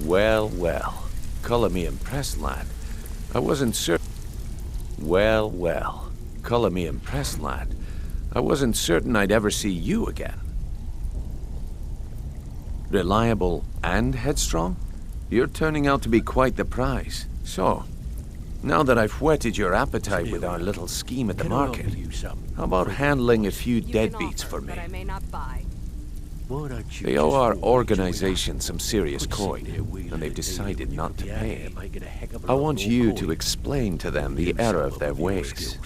Well, well. Color me impressed, lad. I wasn't certain. Well, well. Color me impressed, lad. I wasn't certain I'd ever see you again. Reliable and headstrong? You're turning out to be quite the prize. So, now that I've whetted your appetite with our little scheme at the market, how about handling a few deadbeats for me? They owe our organization some serious coin, and they've decided not to pay. I want you to explain to them the error of their ways.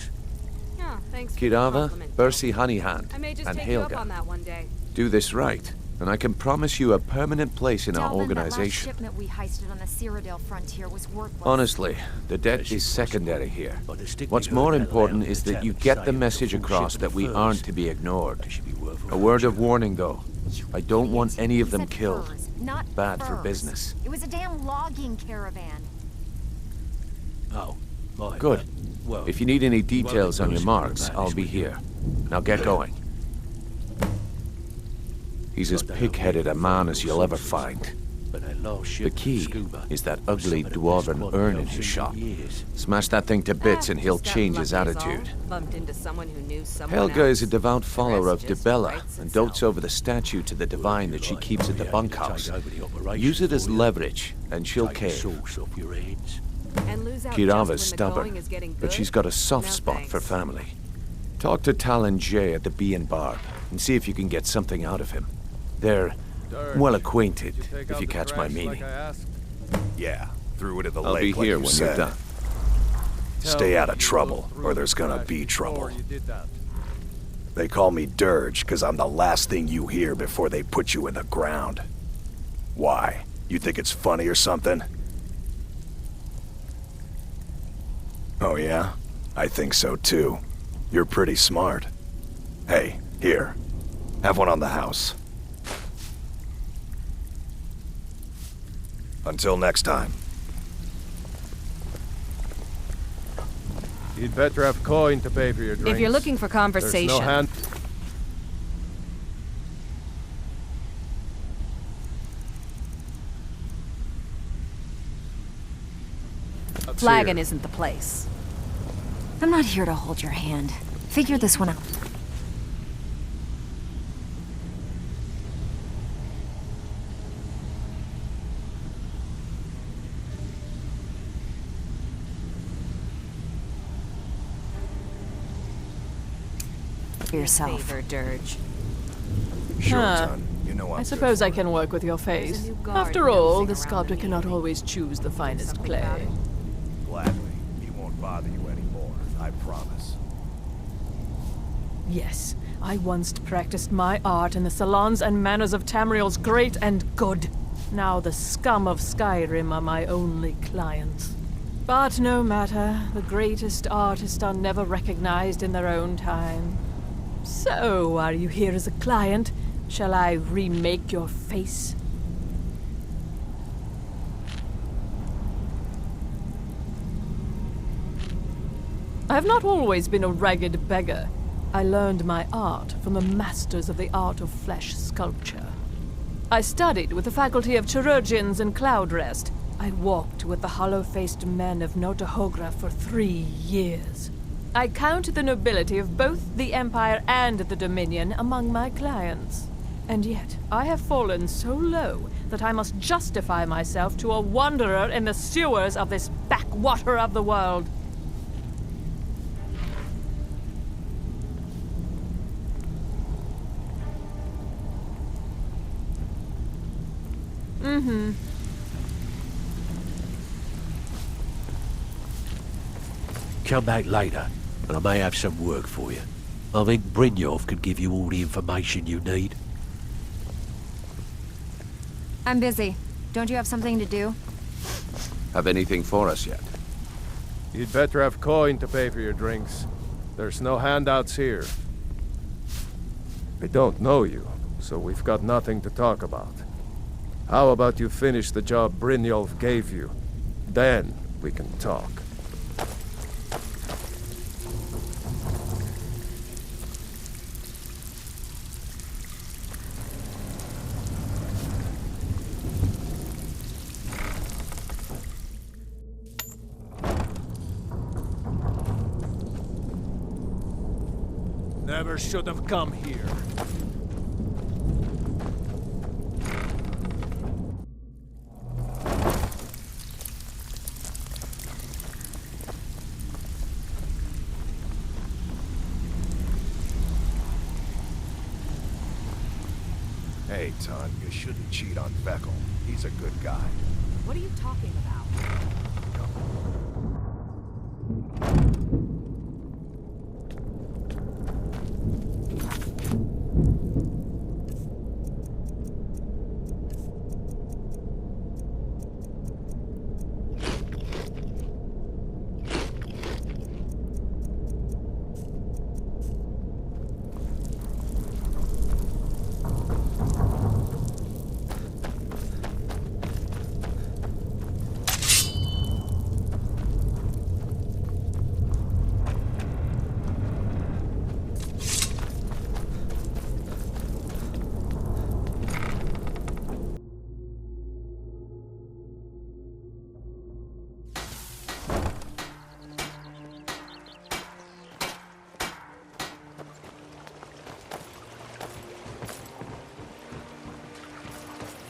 Kirava, Bersi Honeyhand, and Helga. Do this right, and I can promise you a permanent place in our organization. Honestly, the debt is secondary here. What's more important is that you get the message across that we aren't to be ignored. A word of warning, though. I don't want any of them killed. Bad for business. It was a damn logging caravan. Oh, my. Good. If you need any details on your marks, I'll be here. Now get going. He's as pig-headed a man as you'll ever find. The key is that ugly dwarven urn in his shop. Smash that thing to bits and he'll change his attitude. Helga is a devout follower of Dibella and dotes over the statue to the divine that she keeps at the bunkhouse. Use it as leverage and she'll cave. Kirava's stubborn, but she's got a soft spot for family. Talk to Talon Jay at the Bee and Barb and see if you can get something out of him. They're well acquainted, if you catch my meaning. Yeah, threw it at the I'll lake be here like when you you're said. done. Stay out of trouble, or there's gonna be trouble. They call me Dirge because I'm the last thing you hear before they put you in the ground. Why? You think it's funny or something? Oh yeah? I think so too. You're pretty smart. Hey, here. Have one on the house. Until next time. You'd better have coin to pay for your drinks. If you're looking for conversation... There's no hand... Flagon isn't the place. I'm not here to hold your hand. Figure this one out. Yourself. Favor, Dirge. Sure, Huh. son. You know I'm I suppose I can work with your There's a face. new guard After all, nosing the around sculptor the cannot meeting. always choose the finest Something about clay. it? Gladly. He won't bother you anymore. I promise. Yes, I once practiced my art in the salons and manners of Tamriel's great and good. Now the scum of Skyrim are my only clients. But no matter, the greatest artists are never recognized in their own time. So, are you here as a client? Shall I remake your face? I have not always been a ragged beggar. I learned my art from the masters of the art of flesh sculpture. I studied with the faculty of chirurgeons in Cloudrest. I walked with the hollow-faced men of Notahogra for 3 years. I count the nobility of both the Empire and the Dominion among my clients. And yet, I have fallen so low that I must justify myself to a wanderer in the sewers of this backwater of the world. Come back later, and I may have some work for you. I think Brynjolf could give you all the information you need. I'm busy. Don't you have something to do? Have anything for us yet? You'd better have coin to pay for your drinks. There's no handouts here. I don't know you, so we've got nothing to talk about. How about you finish the job Brynjolf gave you? Then we can talk. never should have come here. Hey, Ton, you shouldn't cheat on Feckle. He's a good guy. What are you talking about?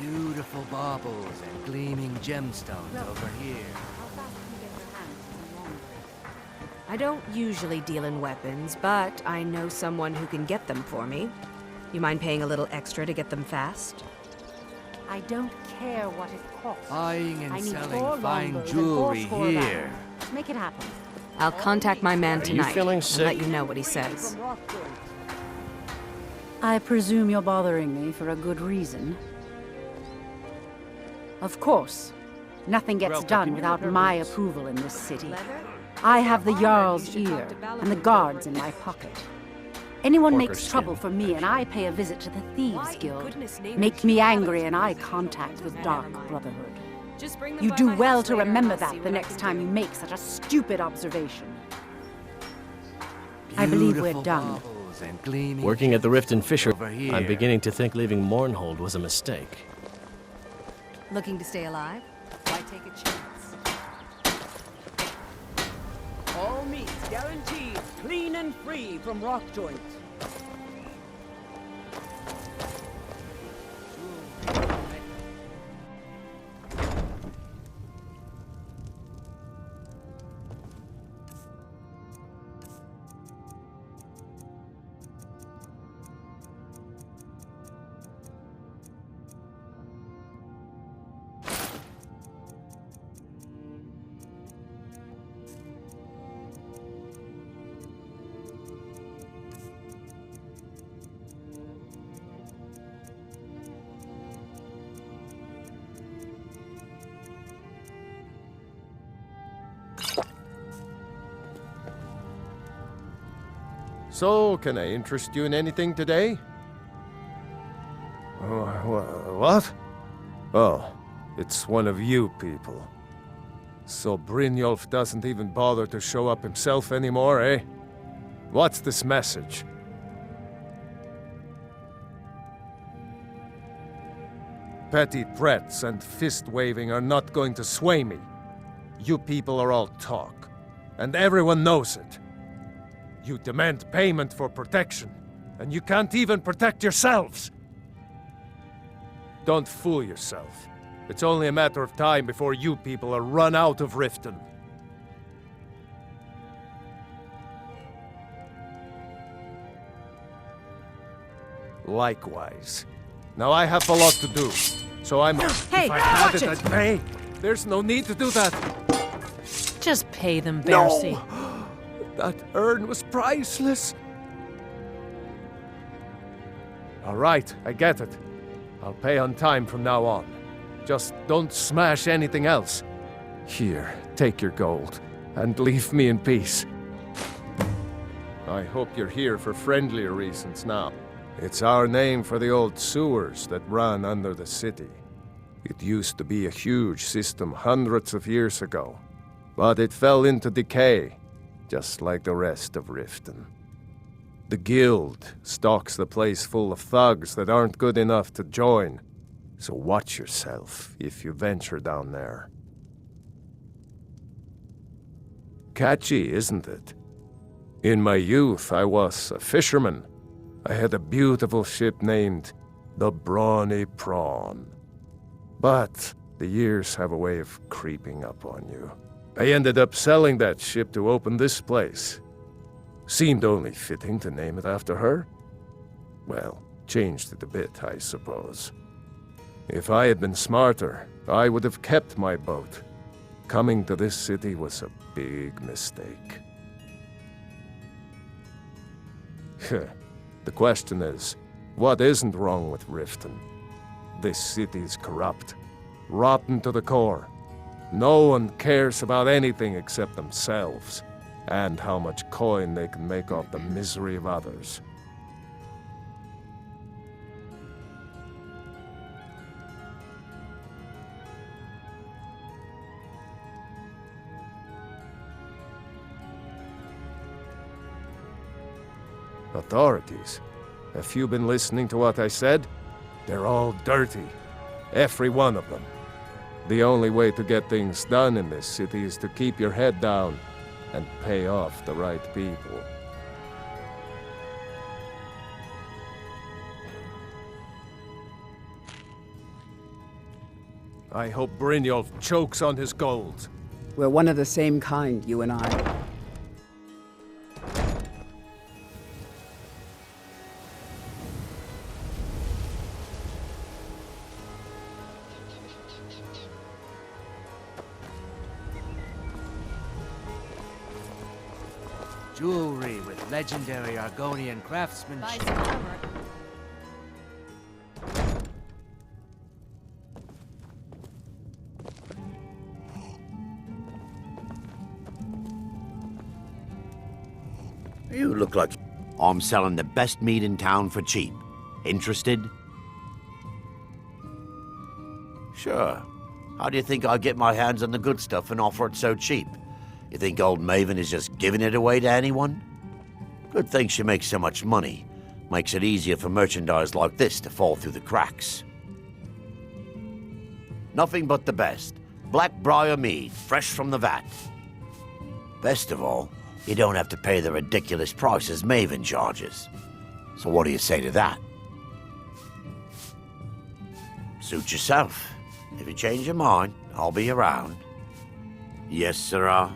Beautiful baubles and gleaming gemstones over here. I don't usually deal in weapons, but I know someone who can get them for me. You mind paying a little extra to get them fast? I don't care what it costs. Buying I and need selling 4 fine longbows and jewelry 4 score of here. arrows. Make it happen. I'll contact my man you tonight feeling and sick? let you know what he says. I presume you're bothering me for a good reason. Of course. Nothing gets done without my approval in this city. I have the Jarl's ear and the guards in my pocket. Anyone makes trouble for me and I pay a visit to the Thieves Guild. Make me angry and I contact the Dark Brotherhood. You do well to remember that the next time you make such a stupid observation. I believe we're done. Baubles and gleaming Working at the Rift and Fisher, over here. I'm beginning to think leaving Mournhold was a mistake. Looking to stay alive? Why take a chance? All meats guaranteed clean and free from rock joints. So, can I interest you in anything today? What? Oh, it's one of you people. So Brynjolf doesn't even bother to show up himself anymore, eh? What's this message? Petty threats and fist-waving are not going to sway me. You people are all talk, and everyone knows it. You demand payment for protection, and you can't even protect yourselves! Don't fool yourself. It's only a matter of time before you people are run out of Riften. Likewise. Now I have a lot to do, so I'm... Hey, if I had watch it, I'd pay! There's no need to do that! Just pay them, Bercy. No! That urn was priceless! All right, I get it. I'll pay on time from now on. Just don't smash anything else. Here, take your gold, and leave me in peace. I hope you're here for friendlier reasons now. It's our name for the old sewers that run under the city. It used to be a huge system hundreds of years ago, but it fell into decay, just like the rest of Riften. The guild stocks the place full of thugs that aren't good enough to join, so watch yourself if you venture down there. Catchy, isn't it? In my youth, I was a fisherman, I had a beautiful ship named the Brawny Prawn. But the years have a way of creeping up on you. I ended up selling that ship to open this place. Seemed only fitting to name it after her. Well, changed it a bit, I suppose. If I had been smarter, I would have kept my boat. Coming to this city was a big mistake. The question is, what isn't wrong with Riften? This city's corrupt, rotten to the core. No one cares about anything except themselves, and how much coin they can make off the misery of others. Authorities, have you been listening to what I said? They're all dirty. Every one of them. The only way to get things done in this city is to keep your head down and pay off the right people. I hope Brynjolf chokes on his gold. We're one of the same kind, you and I. Jewelry with legendary Argonian craftsmanship. You look like... I'm selling the best meat in town for cheap. Interested? Sure. How do you think I get my hands on the good stuff and offer it so cheap? You think old Maven is just giving it away to anyone? Good thing she makes so much money. Makes it easier for merchandise like this to fall through the cracks. Nothing but the best. Blackbriar mead, fresh from the vat. Best of all, you don't have to pay the ridiculous prices Maven charges. So what do you say to that? Suit yourself. If you change your mind, I'll be around. Yes, sirrah.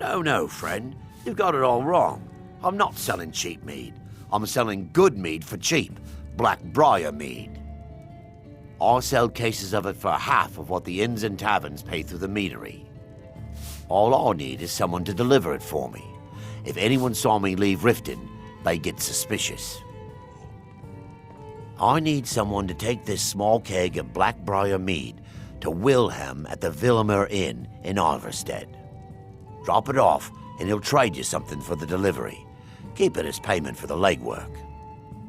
No, friend. You've got it all wrong. I'm not selling cheap mead. I'm selling good mead for cheap. Blackbriar mead. I'll sell cases of it for half of what the inns and taverns pay through the meadery. All I need is someone to deliver it for me. If anyone saw me leave Riften, they get suspicious. I need someone to take this small keg of Blackbriar mead to Wilhelm at the Vilmer Inn in Iverstead. Drop it off, and he'll trade you something for the delivery. Keep it as payment for the legwork.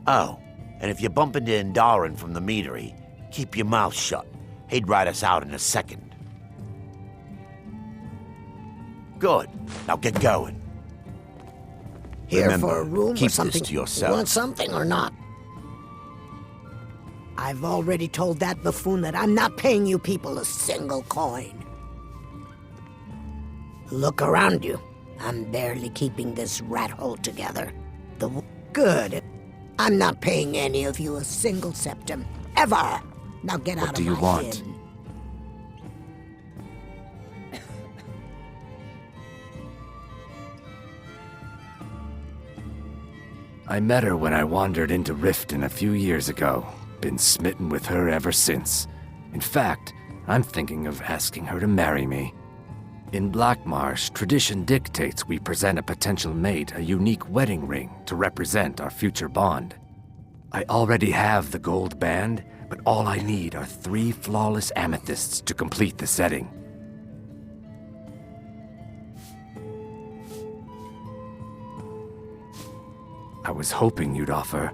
Oh, and if you bump into Indaren from the meadery, keep your mouth shut. He'd rat us out in a second. Good. Now get going. Here Remember, for a room keep or something. this to yourself. Want something or not? I've already told that buffoon that I'm not paying you people a single coin. Look around you. I'm barely keeping this rat hole together. Good. I'm not paying any of you a single septim. Ever! Now get out of my inn. What do you want? I met her when I wandered into Riften a few years ago. Been smitten with her ever since. In fact, I'm thinking of asking her to marry me. In Blackmarsh, tradition dictates we present a potential mate a unique wedding ring to represent our future bond. I already have the gold band, but all I need are 3 flawless amethysts to complete the setting. I was hoping you'd offer.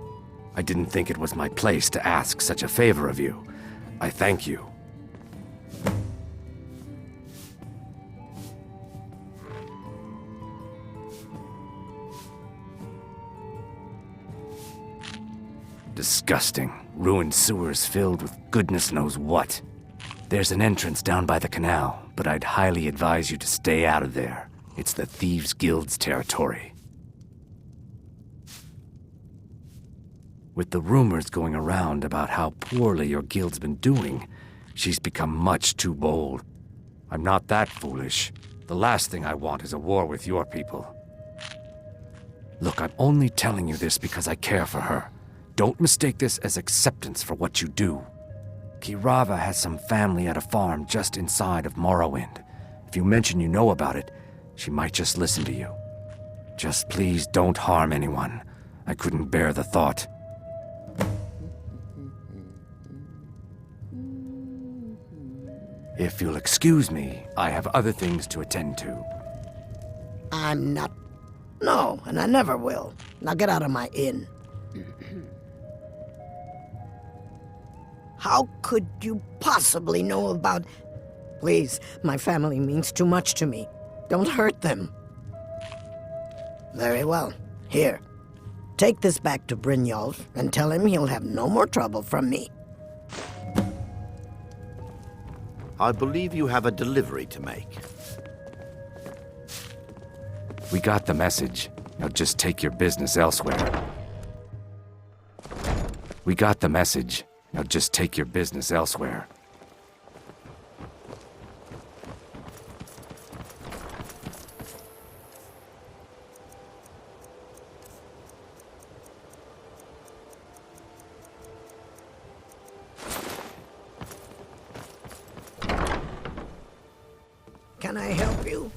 I didn't think it was my place to ask such a favor of you. I thank you. Disgusting. Ruined sewers filled with goodness knows what. There's an entrance down by the canal, but I'd highly advise you to stay out of there. It's the Thieves' Guild's territory. With the rumors going around about how poorly your guild's been doing, she's become much too bold. I'm not that foolish. The last thing I want is a war with your people. Look, I'm only telling you this because I care for her. Don't mistake this as acceptance for what you do. Kirava has some family at a farm just inside of Morrowind. If you mention you know about it, she might just listen to you. Just please don't harm anyone. I couldn't bear the thought. If you'll excuse me, I have other things to attend to. I'm not... No, and I never will. Now get out of my inn. How could you possibly know about... Please, my family means too much to me. Don't hurt them. Very well. Here. Take this back to Brynjolf and tell him he'll have no more trouble from me. I believe you have a delivery to make. We got the message. Now just take your business elsewhere. We got the message. Now just take your business elsewhere. Can I help you?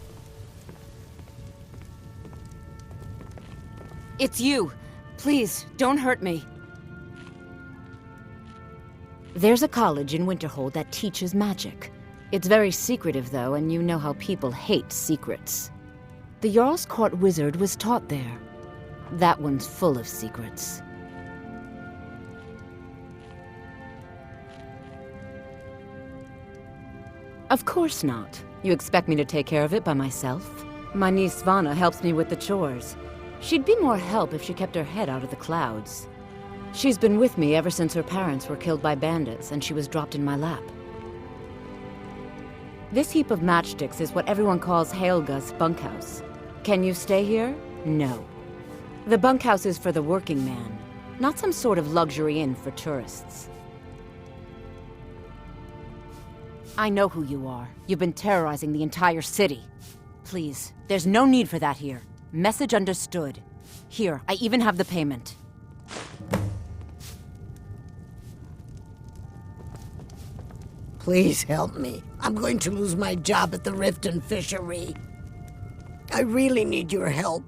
It's you. Please, don't hurt me. There's a college in Winterhold that teaches magic. It's very secretive, though, and you know how people hate secrets. The Jarl's Court wizard was taught there. That one's full of secrets. Of course not. You expect me to take care of it by myself? My niece Svana helps me with the chores. She'd be more help if she kept her head out of the clouds. She's been with me ever since her parents were killed by bandits and she was dropped in my lap. This heap of matchsticks is what everyone calls Helga's bunkhouse. Can you stay here? No. The bunkhouse is for the working man, not some sort of luxury inn for tourists. I know who you are. You've been terrorizing the entire city. Please, there's no need for that here. Message understood. Here, I even have the payment. Please help me. I'm going to lose my job at the Riften Fishery. I really need your help.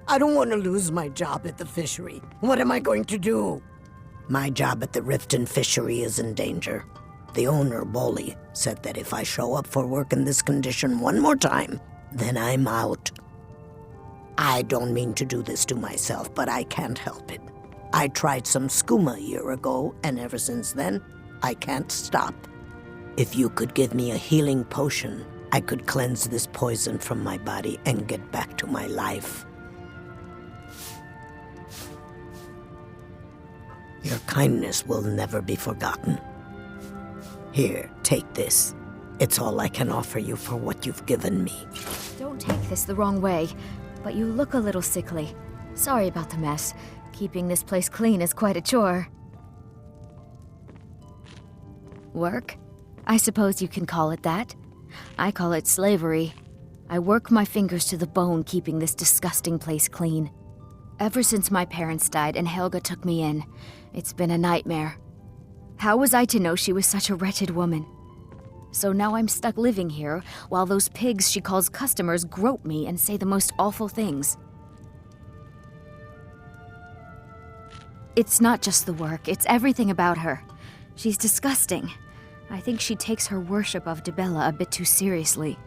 I don't want to lose my job at the fishery. What am I going to do? My job at the Riften Fishery is in danger. The owner, Bolli, said that if I show up for work in this condition one more time, then I'm out. I don't mean to do this to myself, but I can't help it. I tried some skooma a year ago, and ever since then, I can't stop. If you could give me a healing potion, I could cleanse this poison from my body and get back to my life. Your kindness will never be forgotten. Here, take this. It's all I can offer you for what you've given me. Don't take this the wrong way, but you look a little sickly. Sorry about the mess. Keeping this place clean is quite a chore. Work? I suppose you can call it that. I call it slavery. I work my fingers to the bone keeping this disgusting place clean. Ever since my parents died and Helga took me in, it's been a nightmare. How was I to know she was such a wretched woman? So now I'm stuck living here while those pigs she calls customers grope me and say the most awful things. It's not just the work, it's everything about her. She's disgusting. I think she takes her worship of Dibella a bit too seriously.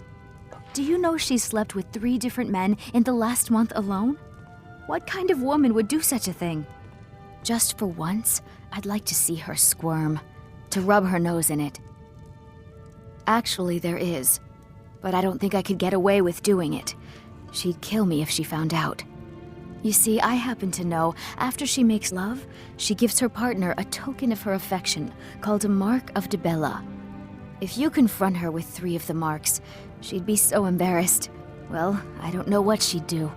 Do you know she slept with 3 different men in the last month alone? What kind of woman would do such a thing? Just for once, I'd like to see her squirm, to rub her nose in it. Actually, there is, but I don't think I could get away with doing it. She'd kill me if she found out. You see, I happen to know after she makes love, she gives her partner a token of her affection called a Mark of Dibella. If you confront her with 3 of the marks, she'd be so embarrassed. Well, I don't know what she'd do.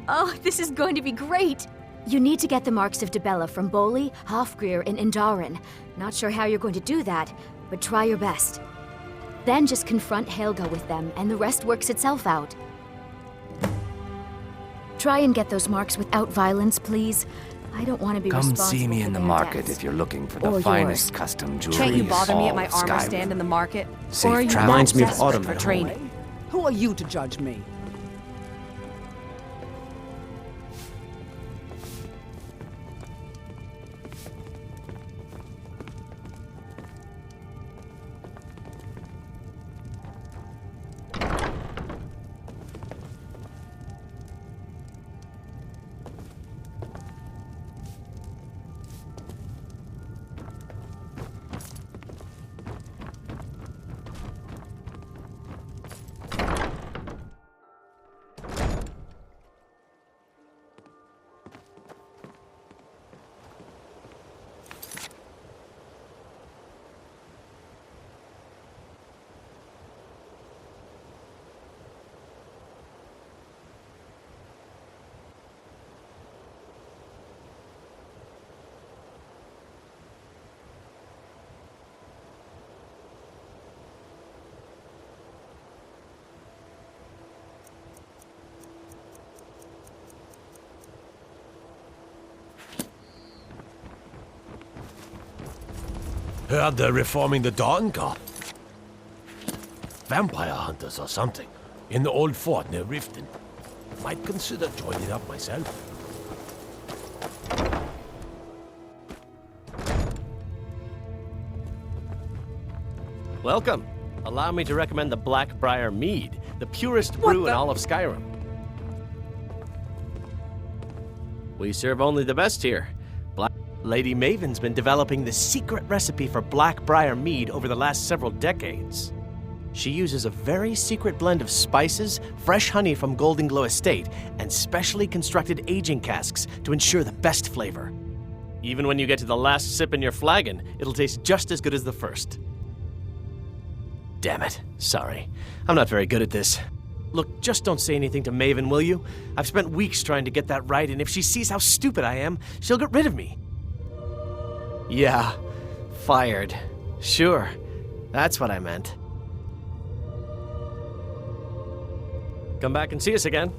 Oh, this is going to be great! You need to get the marks of Dibella from Bolli, Hofgrir, and Indaren. Not sure how you're going to do that, but try your best. Then just confront Helga with them, and the rest works itself out. Try and get those marks without violence, please. I don't want to be Come responsible see me for in the their market deaths. if you're looking for the Or finest yours. custom jewelry. Can't you bother me at in my all armor Skyrim. stand in the market? Safe Or are you travel. Reminds me of autumn for training? Who are you to judge me? Heard they're reforming the Dawn Guard. Vampire hunters or something. In the old fort near Riften. Might consider joining up myself. Welcome. Allow me to recommend the Blackbriar Mead, the purest brew in all of Skyrim. We serve only the best here. Lady Maven's been developing the secret recipe for Blackbriar Mead over the last several decades. She uses a very secret blend of spices, fresh honey from Golden Glow Estate, and specially constructed aging casks to ensure the best flavor. Even when you get to the last sip in your flagon, it'll taste just as good as the first. Damn it. Sorry. I'm not very good at this. Look, just don't say anything to Maven, will you? I've spent weeks trying to get that right, and if she sees how stupid I am, she'll get rid of me. Yeah, fired. Sure, that's what I meant. Come back and see us again.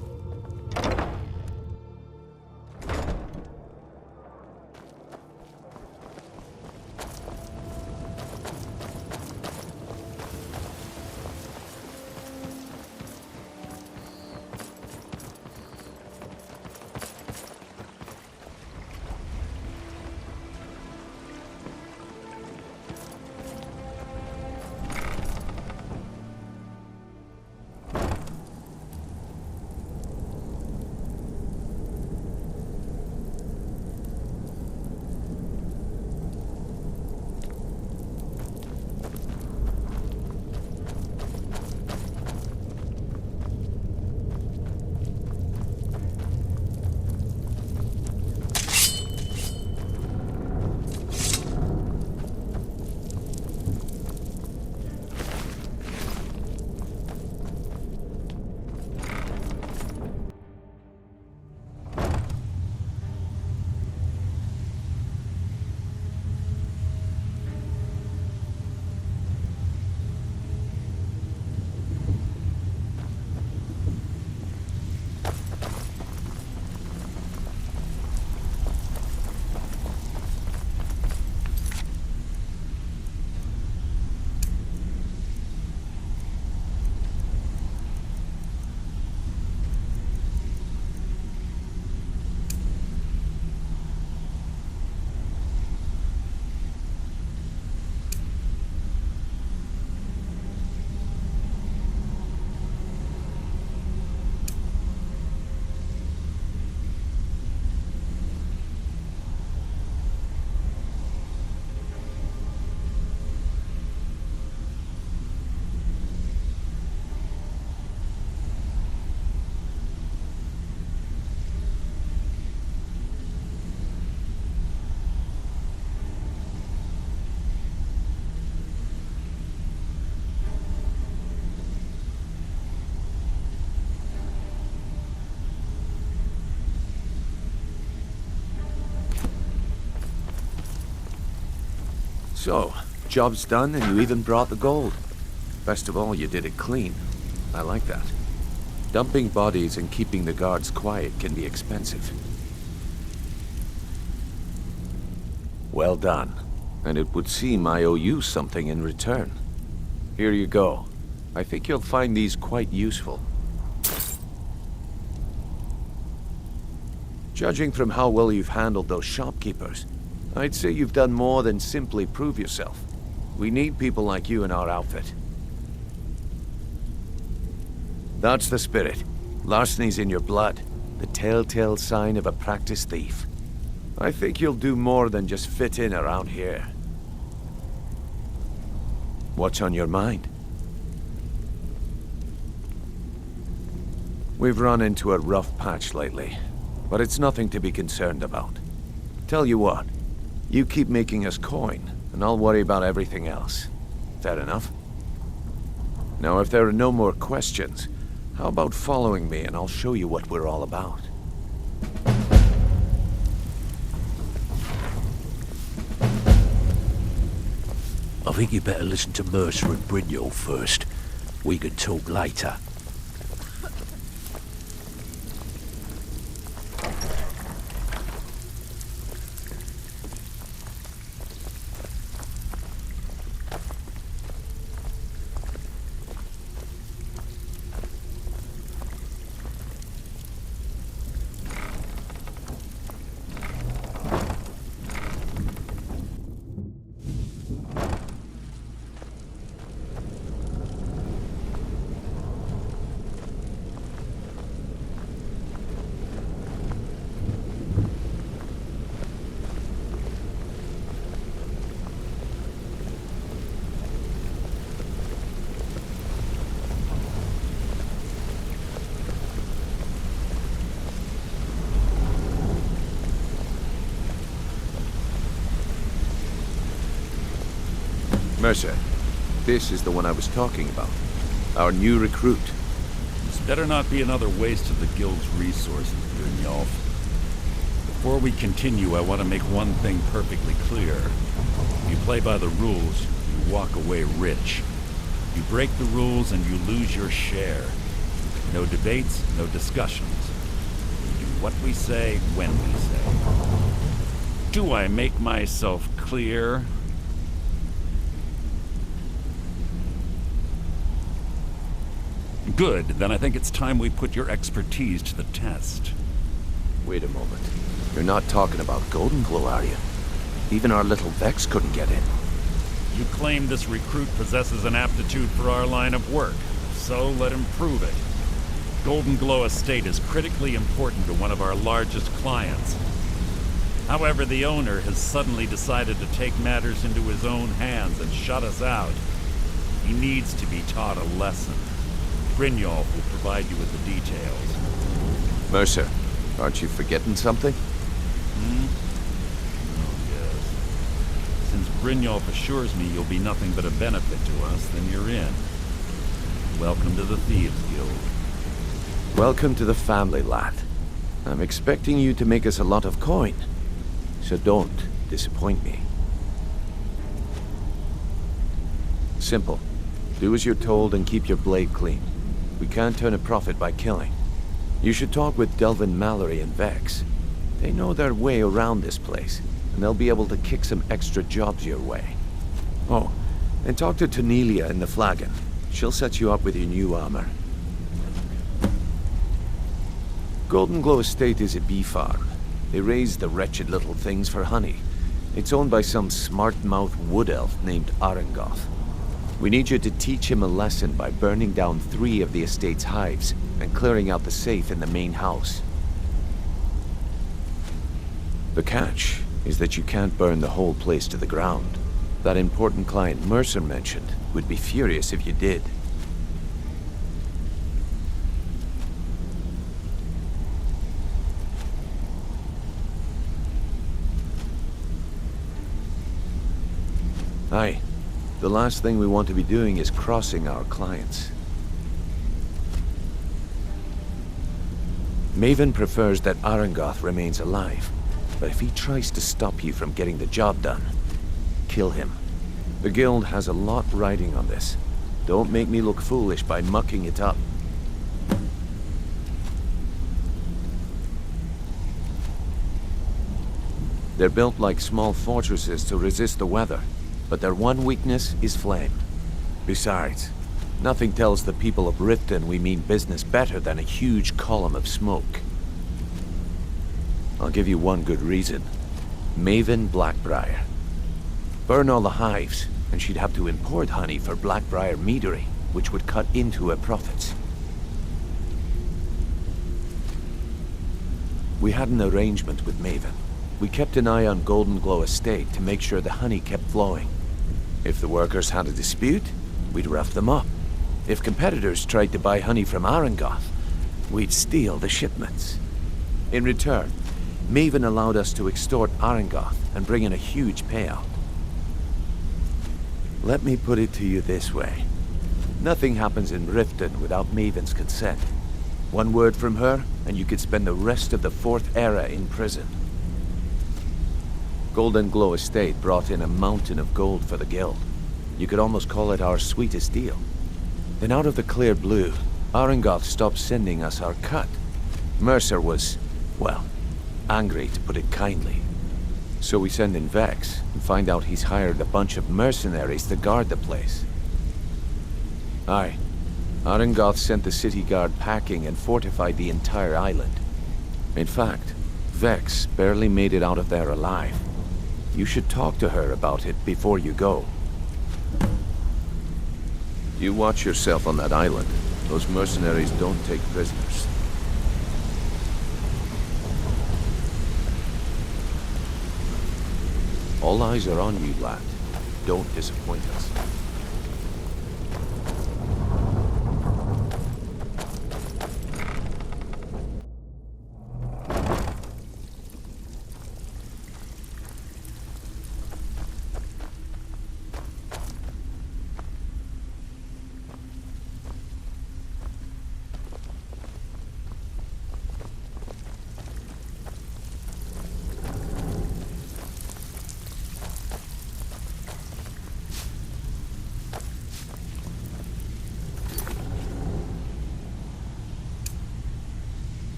So, job's done and you even brought the gold. Best of all, you did it clean. I like that. Dumping bodies and keeping the guards quiet can be expensive. Well done. And it would seem I owe you something in return. Here you go. I think you'll find these quite useful. Judging from how well you've handled those shopkeepers, I'd say you've done more than simply prove yourself. We need people like you in our outfit. That's the spirit. Larceny's in your blood, the telltale sign of a practiced thief. I think you'll do more than just fit in around here. What's on your mind? We've run into a rough patch lately, but it's nothing to be concerned about. Tell you what, you keep making us coin, and I'll worry about everything else. Fair enough? Now, if there are no more questions, how about following me and I'll show you what we're all about? I think you better listen to Mercer and Brynjolf first. We can talk later. Mercer, this is the one I was talking about. Our new recruit. This better not be another waste of the Guild's resources, Brynjolf. Before we continue, I want to make one thing perfectly clear. If you play by the rules, you walk away rich. You break the rules and you lose your share. No debates, no discussions. We do what we say, when we say. Do I make myself clear? Good, then I think it's time we put your expertise to the test. Wait a moment. You're not talking about Goldenglow, are you? Even our little Vex couldn't get in. You claim this recruit possesses an aptitude for our line of work, so let him prove it. Goldenglow Estate is critically important to one of our largest clients. However, the owner has suddenly decided to take matters into his own hands and shut us out. He needs to be taught a lesson. Brynjolf will provide you with the details. Mercer, aren't you forgetting something? Oh, yes. Since Brynjolf assures me you'll be nothing but a benefit to us, then you're in. Welcome to the Thieves Guild. Welcome to the family, lad. I'm expecting you to make us a lot of coin, so don't disappoint me. Simple. Do as you're told and keep your blade clean. We can't turn a profit by killing. You should talk with Delvin Mallory and Vex. They know their way around this place, and they'll be able to kick some extra jobs your way. Oh, and talk to Tanelia in the Flagon. She'll set you up with your new armor. Goldenglow Estate is a bee farm. They raise the wretched little things for honey. It's owned by some smart-mouthed wood elf named Arengoth. We need you to teach him a lesson by burning down 3 of the estate's hives and clearing out the safe in the main house. The catch is that you can't burn the whole place to the ground. That important client Mercer mentioned would be furious if you did. Aye. The last thing we want to be doing is crossing our clients. Maven prefers that Arengoth remains alive, but if he tries to stop you from getting the job done, kill him. The Guild has a lot riding on this. Don't make me look foolish by mucking it up. They're built like small fortresses to resist the weather, but their one weakness is flame. Besides, nothing tells the people of Riften we mean business better than a huge column of smoke. I'll give you one good reason. Maven Blackbriar. Burn all the hives, and she'd have to import honey for Blackbriar meadery, which would cut into her profits. We had an arrangement with Maven. We kept an eye on Golden Glow Estate to make sure the honey kept flowing. If the workers had a dispute, we'd rough them up. If competitors tried to buy honey from Arangoth, we'd steal the shipments. In return, Maven allowed us to extort Arangoth and bring in a huge payout. Let me put it to you this way. Nothing happens in Riften without Maven's consent. One word from her, and you could spend the rest of the Fourth Era in prison. Golden Glow Estate brought in a mountain of gold for the Guild. You could almost call it our sweetest deal. Then out of the clear blue, Arangoth stopped sending us our cut. Mercer was, well, angry to put it kindly. So we send in Vex and find out he's hired a bunch of mercenaries to guard the place. Aye, Arangoth sent the city guard packing and fortified the entire island. In fact, Vex barely made it out of there alive. You should talk to her about it before you go. You watch yourself on that island. Those mercenaries don't take prisoners. All eyes are on you, lad. Don't disappoint us.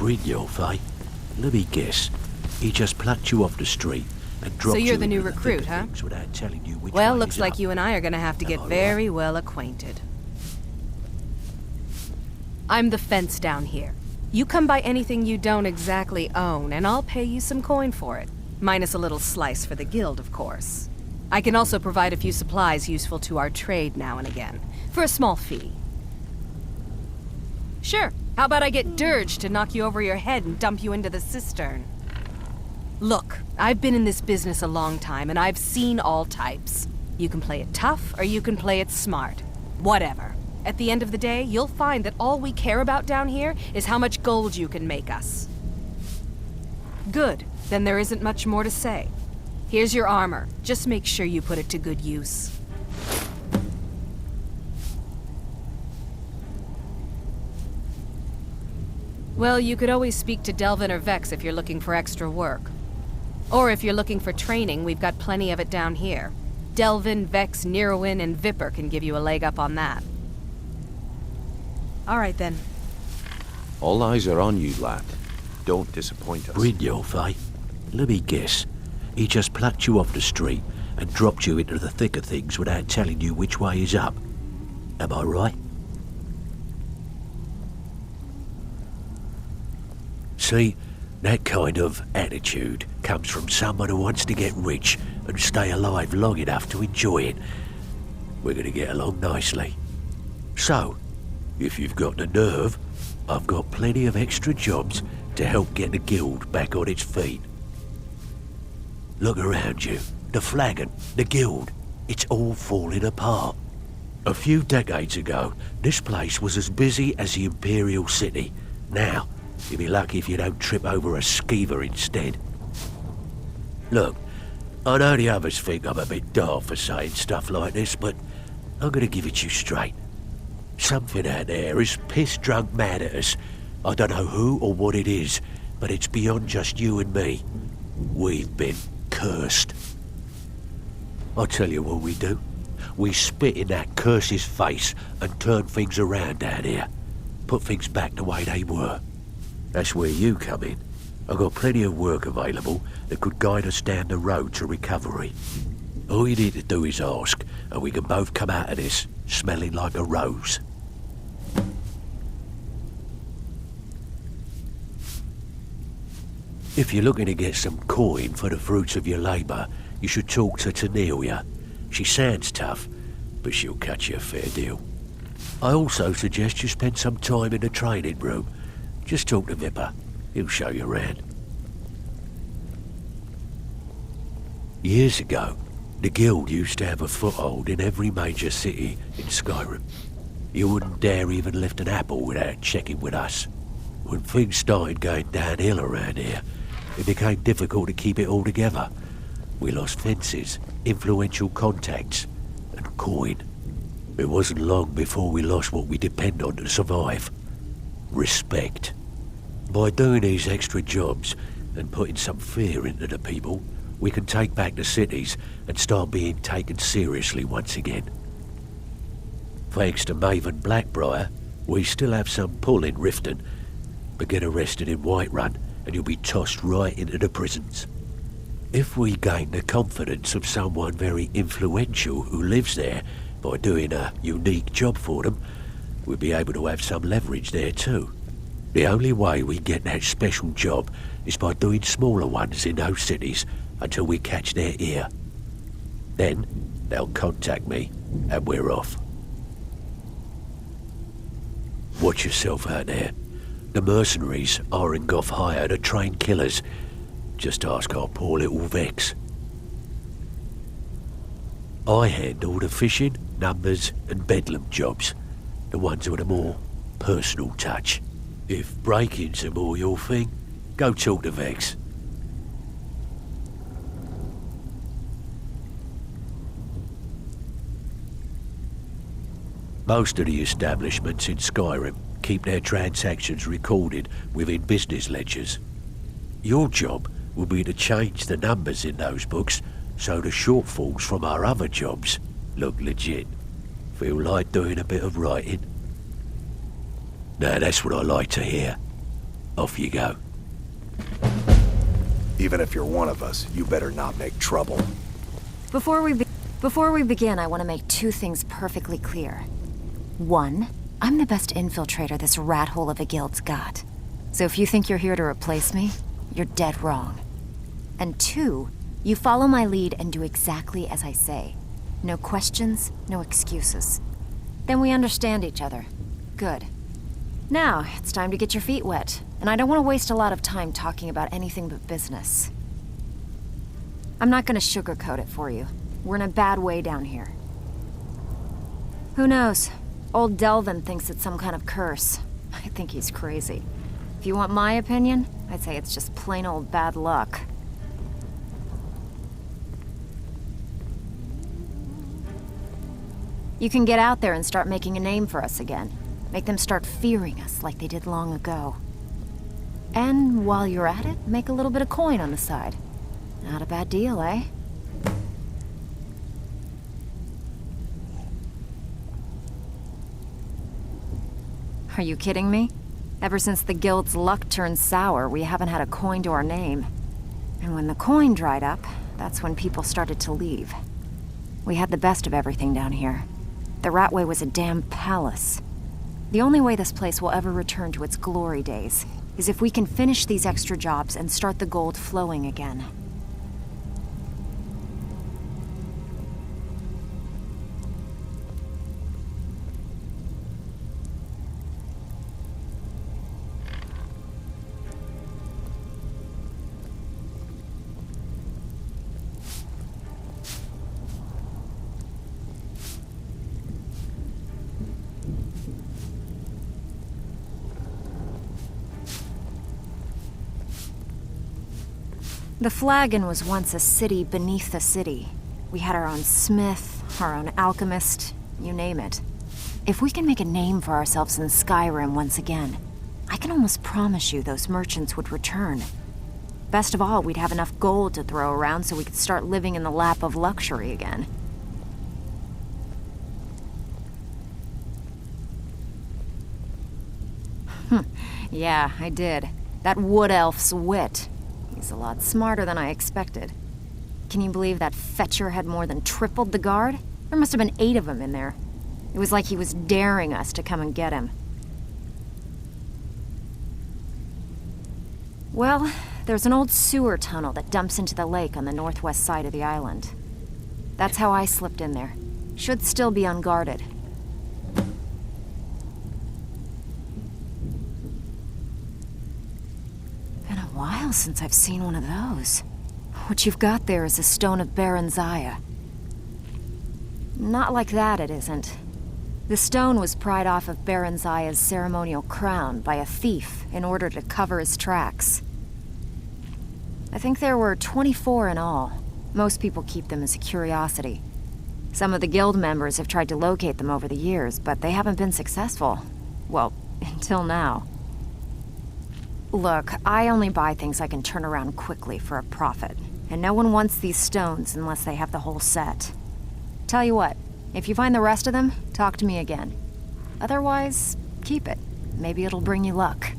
Brynjolf, eh? Let me guess. He just plucked you off the street and dropped you. So you're the new into recruit, thick of huh? things without telling you which Well, way looks is like up. you and I are gonna have to get very well acquainted. I'm the fence down here. You come by anything you don't exactly own, and I'll pay you some coin for it. Minus a little slice for the guild, of course. I can also provide a few supplies useful to our trade now and again, for a small fee. Sure. How about I get Dirge to knock you over your head and dump you into the cistern? Look, I've been in this business a long time, and I've seen all types. You can play it tough, or you can play it smart. Whatever. At the end of the day, you'll find that all we care about down here is how much gold you can make us. Good. Then there isn't much more to say. Here's your armor. Just make sure you put it to good use. Well, you could always speak to Delvin or Vex if you're looking for extra work. Or if you're looking for training, we've got plenty of it down here. Delvin, Vex, Nirwin, and Vipper can give you a leg up on that. All right, then. All eyes are on you, lad. Don't disappoint us. Brynjolf, eh? Let me guess. He just plucked you off the street and dropped you into the thick of things without telling you which way is up. Am I right? See, that kind of attitude comes from someone who wants to get rich and stay alive long enough to enjoy it. We're gonna get along nicely. So, if you've got the nerve, I've got plenty of extra jobs to help get the guild back on its feet. Look around you. The flagon, the guild, it's all falling apart. A few decades ago, this place was as busy as the Imperial City. Now, you'll be lucky if you don't trip over a skeever instead. Look, I know the others think I'm a bit daft for saying stuff like this, but I'm gonna give it to you straight. Something out there is piss-drunk mad at us. I don't know who or what it is, but it's beyond just you and me. We've been cursed. I'll tell you what we do. We spit in that curse's face and turn things around down here. Put things back the way they were. That's where you come in. I've got plenty of work available that could guide us down the road to recovery. All you need to do is ask, and we can both come out of this smelling like a rose. If you're looking to get some coin for the fruits of your labour, you should talk to Tanelia. She sounds tough, but she'll cut you a fair deal. I also suggest you spend some time in the training room. Just talk to Vipper. He'll show you around. Years ago, the guild used to have a foothold in every major city in Skyrim. You wouldn't dare even lift an apple without checking with us. When things started going downhill around here, it became difficult to keep it all together. We lost fences, influential contacts, and coin. It wasn't long before we lost what we depend on to survive. Respect. By doing these extra jobs and putting some fear into the people, we can take back the cities and start being taken seriously once again. Thanks to Maven Blackbriar, we still have some pull in Riften, but get arrested in Whiterun and you'll be tossed right into the prisons. If we gain the confidence of someone very influential who lives there by doing a unique job for them, we'll be able to have some leverage there too. The only way we get that special job is by doing smaller ones in those cities until we catch their ear. Then they'll contact me and we're off. Watch yourself out there. The mercenaries Arengoth hired to train killers. Just ask our poor little Vex. I handle the fishing, numbers and bedlam jobs. The ones with a more personal touch. If breaking's a more your thing, go talk to Vex. Most of the establishments in Skyrim keep their transactions recorded within business ledgers. Your job will be to change the numbers in those books so the shortfalls from our other jobs look legit. Feel like doing a bit of writing? Now that's what I like to hear. Off you go. Even if you're one of us, you better not make trouble. Before we begin, I want to make two things perfectly clear. One, I'm the best infiltrator this rat hole of a guild's got. So if you think you're here to replace me, you're dead wrong. And two, you follow my lead and do exactly as I say. No questions, no excuses. Then we understand each other. Good. Now, it's time to get your feet wet, and I don't want to waste a lot of time talking about anything but business. I'm not going to sugarcoat it for you. We're in a bad way down here. Who knows? Old Delvin thinks it's some kind of curse. I think he's crazy. If you want my opinion, I'd say it's just plain old bad luck. You can get out there and start making a name for us again. Make them start fearing us like they did long ago. And while you're at it, make a little bit of coin on the side. Not a bad deal, eh? Are you kidding me? Ever since the guild's luck turned sour, we haven't had a coin to our name. And when the coin dried up, that's when people started to leave. We had the best of everything down here. The Ratway was a damn palace. The only way this place will ever return to its glory days is if we can finish these extra jobs and start the gold flowing again. The Flagon was once a city beneath the city. We had our own smith, our own alchemist, you name it. If we can make a name for ourselves in Skyrim once again, I can almost promise you those merchants would return. Best of all, we'd have enough gold to throw around so we could start living in the lap of luxury again. Yeah, I did. That wood elf's wit. He's a lot smarter than I expected. Can you believe that fetcher had more than tripled the guard? There must have been 8 of them in there. It was like he was daring us to come and get him. Well, there's an old sewer tunnel that dumps into the lake on the northwest side of the island. That's how I slipped in there. Should still be unguarded. Been a while since I've seen one of those. What you've got there is a stone of Baron Zaya. Not like that, it isn't. The stone was pried off of Baron Zaya's ceremonial crown by a thief in order to cover his tracks. I think there were 24 in all. Most people keep them as a curiosity. Some of the guild members have tried to locate them over the years, but they haven't been successful. Well, until now. Look, I only buy things I can turn around quickly for a profit, and no one wants these stones unless they have the whole set. Tell you what, if you find the rest of them, talk to me again. Otherwise, keep it. Maybe it'll bring you luck.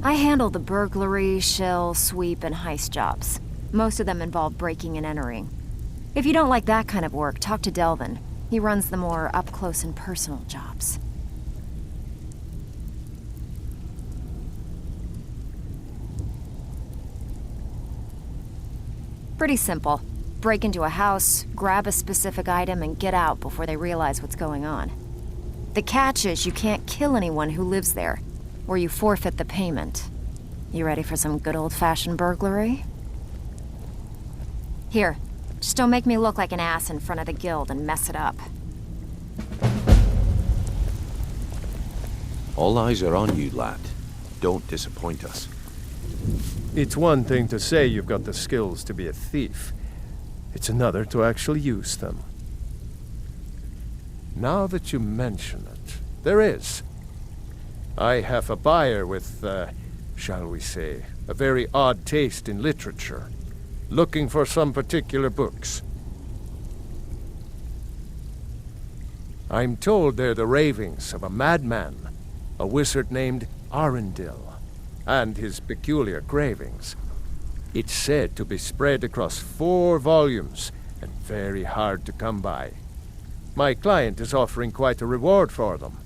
I handle the burglary, shill, sweep, and heist jobs. Most of them involve breaking and entering. If you don't like that kind of work, talk to Delvin. He runs the more up-close and personal jobs. Pretty simple. Break into a house, grab a specific item, and get out before they realize what's going on. The catch is you can't kill anyone who lives there, or you forfeit the payment. You ready for some good old-fashioned burglary? Here, just don't make me look like an ass in front of the guild and mess it up. All eyes are on you, lad. Don't disappoint us. It's one thing to say you've got the skills to be a thief. It's another to actually use them. Now that you mention it, there is. I have a buyer with, shall we say, a very odd taste in literature, looking for some particular books. I'm told they're the ravings of a madman, a wizard named Arundel, and his peculiar cravings. It's said to be spread across 4 volumes and very hard to come by. My client is offering quite a reward for them,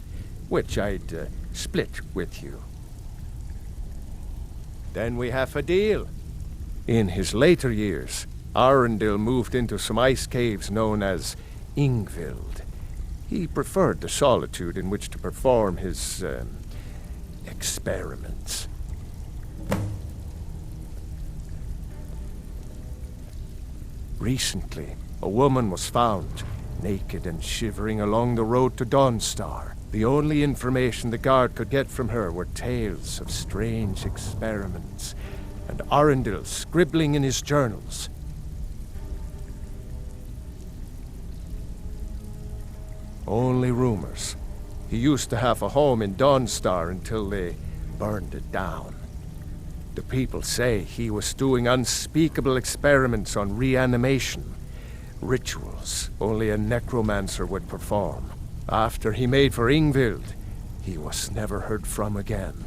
which I'd split with you. Then we have a deal. In his later years, Arundel moved into some ice caves known as Ingvild. He preferred the solitude in which to perform his, experiments. Recently, a woman was found, naked and shivering along the road to Dawnstar. The only information the guard could get from her were tales of strange experiments, and Arundel scribbling in his journals. Only rumors. He used to have a home in Dawnstar until they burned it down. The people say he was doing unspeakable experiments on reanimation, rituals only a necromancer would perform. After he made for Ingvild, he was never heard from again.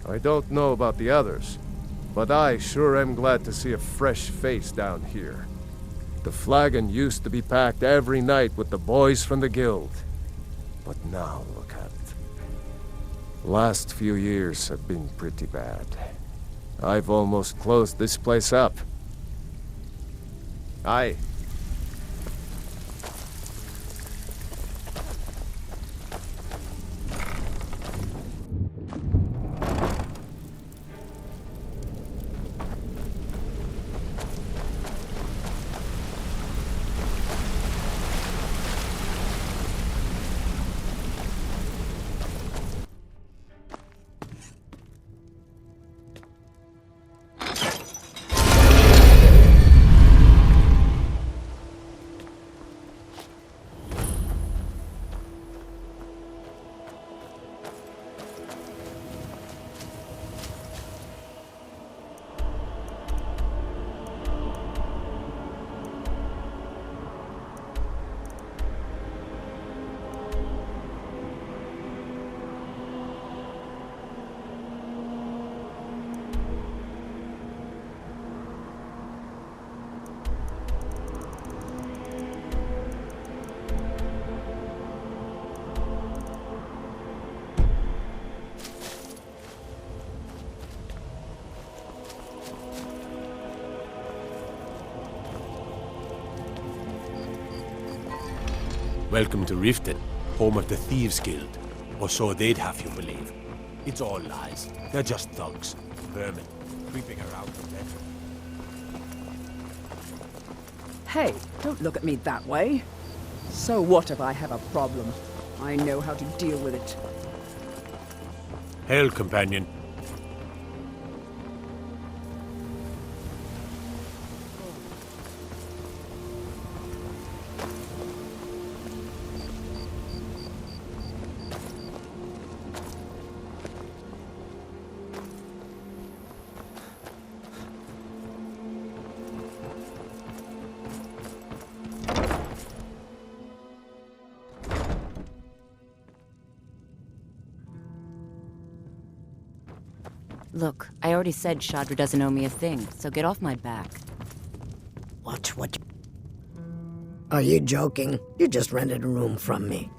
I don't know about the others, but I sure am glad to see a fresh face down here. The flagon used to be packed every night with the boys from the guild. But now look at it. Last few years have been pretty bad. I've almost closed this place up. Aye. Welcome to Riften, home of the Thieves Guild. Or so they'd have you believe. It's all lies. They're just thugs, vermin, creeping around the bedroom. Hey, don't look at me that way. So what if I have a problem? I know how to deal with it. Hail, companion. Look, I already said Chandra doesn't owe me a thing, so get off my back. What? Are you joking? You just rented a room from me.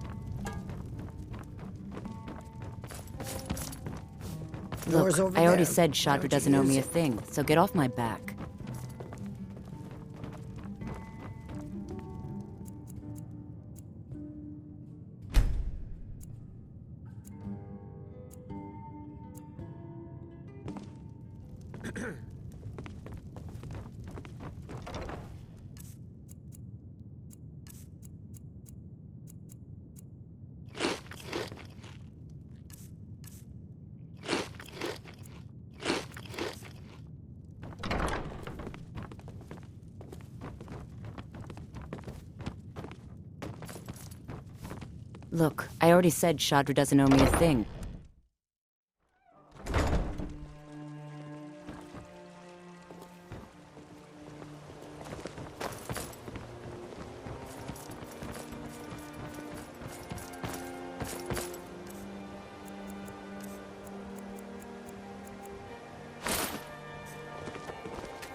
Door's Look, over I already there. said Chandra Don't doesn't you owe me a use it? thing, so get off my back. Look, I already said Chandra doesn't owe me a thing.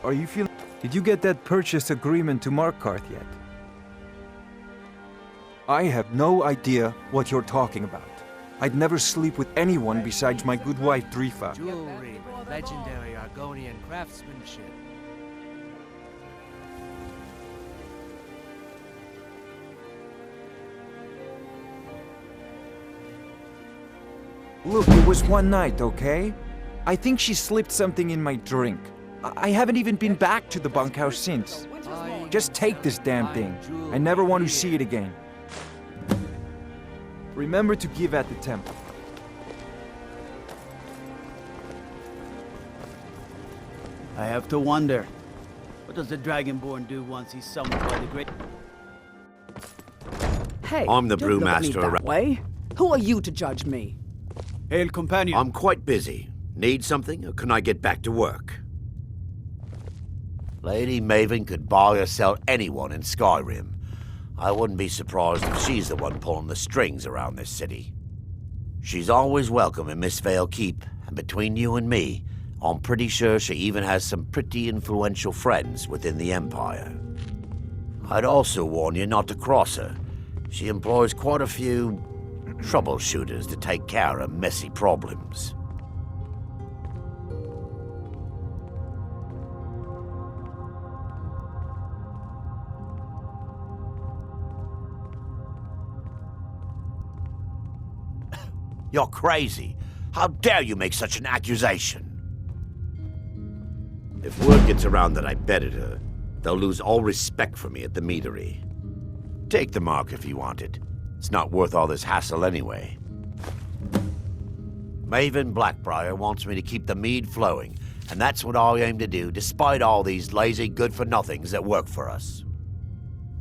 Are you feeling... Did you get that purchase agreement to Markarth yet? I have no idea what you're talking about. I'd never sleep with anyone besides my good wife, Drifa. Jewelry with legendary Argonian craftsmanship. Look, it was one night, okay? I think she slipped something in my drink. I haven't even been back to the bunkhouse since. Just take this damn thing. I never want to see it again. Remember to give at the temple. I have to wonder, what does the Dragonborn do once he's summoned by the great... Hey, I'm the don't look at me brewmaster that around. way. Who are you to judge me? Hail, companion. I'm quite busy. Need something, or can I get back to work? Lady Maven could buy or sell anyone in Skyrim. I wouldn't be surprised if she's the one pulling the strings around this city. She's always welcome in Mistveil Keep, and between you and me, I'm pretty sure she even has some pretty influential friends within the Empire. I'd also warn you not to cross her. She employs quite a few troubleshooters to take care of messy problems. You're crazy. How dare you make such an accusation? If word gets around that I betted her, they'll lose all respect for me at the meadery. Take the mark if you want it. It's not worth all this hassle anyway. Maven Blackbriar wants me to keep the mead flowing, and that's what I aim to do despite all these lazy good-for-nothings that work for us.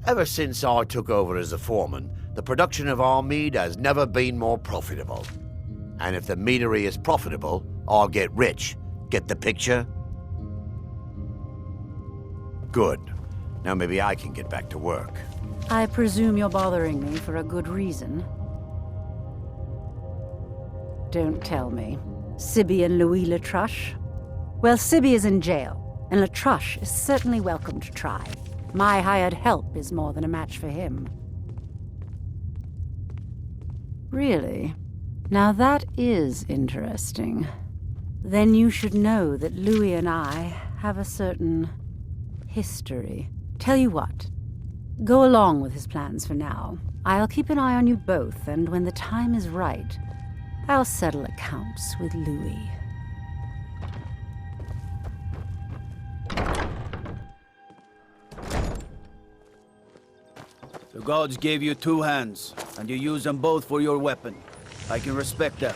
Ever since I took over as a foreman, the production of our mead has never been more profitable. And if the meadery is profitable, I'll get rich. Get the picture? Good. Now maybe I can get back to work. I presume you're bothering me for a good reason. Don't tell me. Sibby and Louis Latruche? Well, Sibby is in jail, and Latruche is certainly welcome to try. My hired help is more than a match for him. Really? Now that is interesting. Then you should know that Louis and I have a certain history. Tell you what, Go along with his plans for now. I'll keep an eye on you both, and when the time is right, I'll settle accounts with Louis. The gods gave you two hands, and you use them both for your weapon. I can respect that.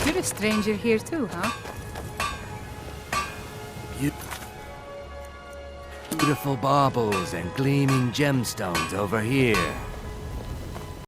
You're a stranger here too, huh? Beautiful baubles and gleaming gemstones over here.